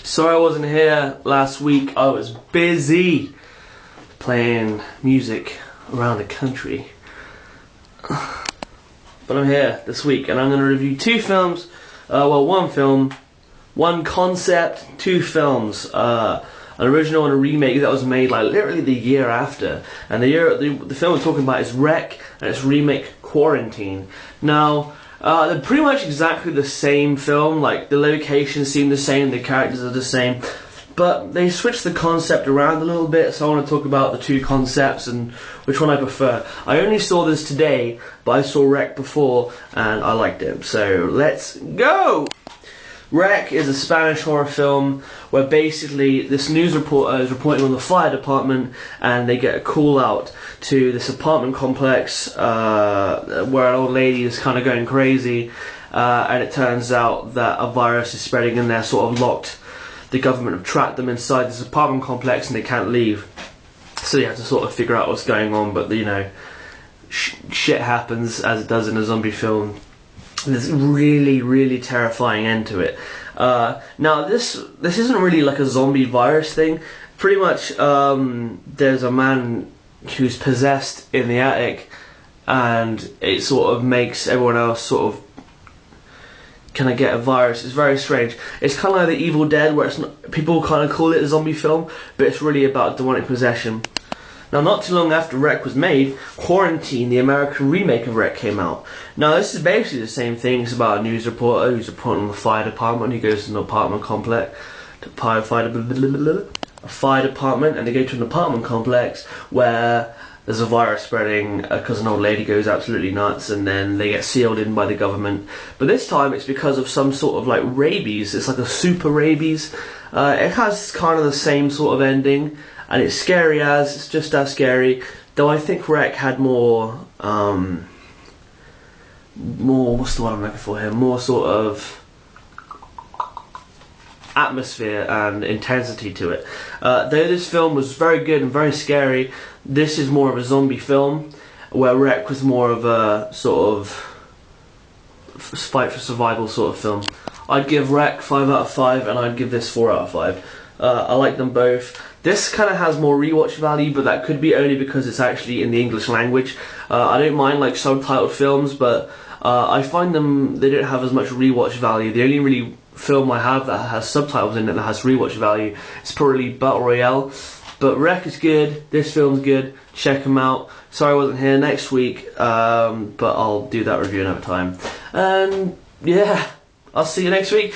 Sorry I wasn't here last week. I was busy playing music around the country. But I'm here this week and I'm going to review two films. One film, one concept, two films. An original and a remake that was made like literally the year after. And the film we're talking about is Wreck and its remake Quarantine. Now, they're pretty much exactly the same film, like the locations seem the same, the characters are the same, but they switched the concept around a little bit, so I want to talk about the two concepts and which one I prefer. I only saw this today, but I saw Wreck before and I liked it, so let's go! Wreck is a Spanish horror film where basically this news reporter is reporting on the fire department and they get a call out to this apartment complex where an old lady is kind of going crazy and it turns out that a virus is spreading and they're sort of locked. The government have trapped them inside this apartment complex and they can't leave. So you have to sort of figure out what's going on, but you know, shit happens as it does in a zombie film. There's really, really terrifying end to it. Now, this isn't really like a zombie virus thing. Pretty much, there's a man who's possessed in the attic, and it sort of makes everyone else sort of kind of get a virus. It's very strange. It's kind of like The Evil Dead, where it's not, people kind of call it a zombie film, but it's really about demonic possession. Now, not too long after Wreck was made, Quarantine, the American remake of Wreck, came out. Now, this is basically the same thing. It's about a news reporter who's reporting on the fire department. He goes to an apartment complex, a fire department, and they go to an apartment complex where there's a virus spreading because an old lady goes absolutely nuts, and then they get sealed in by the government. But this time, it's because of some sort of like rabies. It's like a super rabies. It has kind of the same sort of ending. And it's it's just as scary, though I think Wreck had more, what's the word I'm looking for here, more sort of atmosphere and intensity to it. Though this film was very good and very scary, this is more of a zombie film, where Wreck was more of a sort of fight for survival sort of film. I'd give Wreck 5 out of 5 and I'd give this 4 out of 5. I like them both. This kind of has more rewatch value, but that could be only because it's actually in the English language. I don't mind like subtitled films, but I find they don't have as much rewatch value. The only really film I have that has subtitles in it that has rewatch value is probably Battle Royale. But Wreck is good, this film's good, check them out. Sorry I wasn't here next week, but I'll do that review another time. And yeah, I'll see you next week.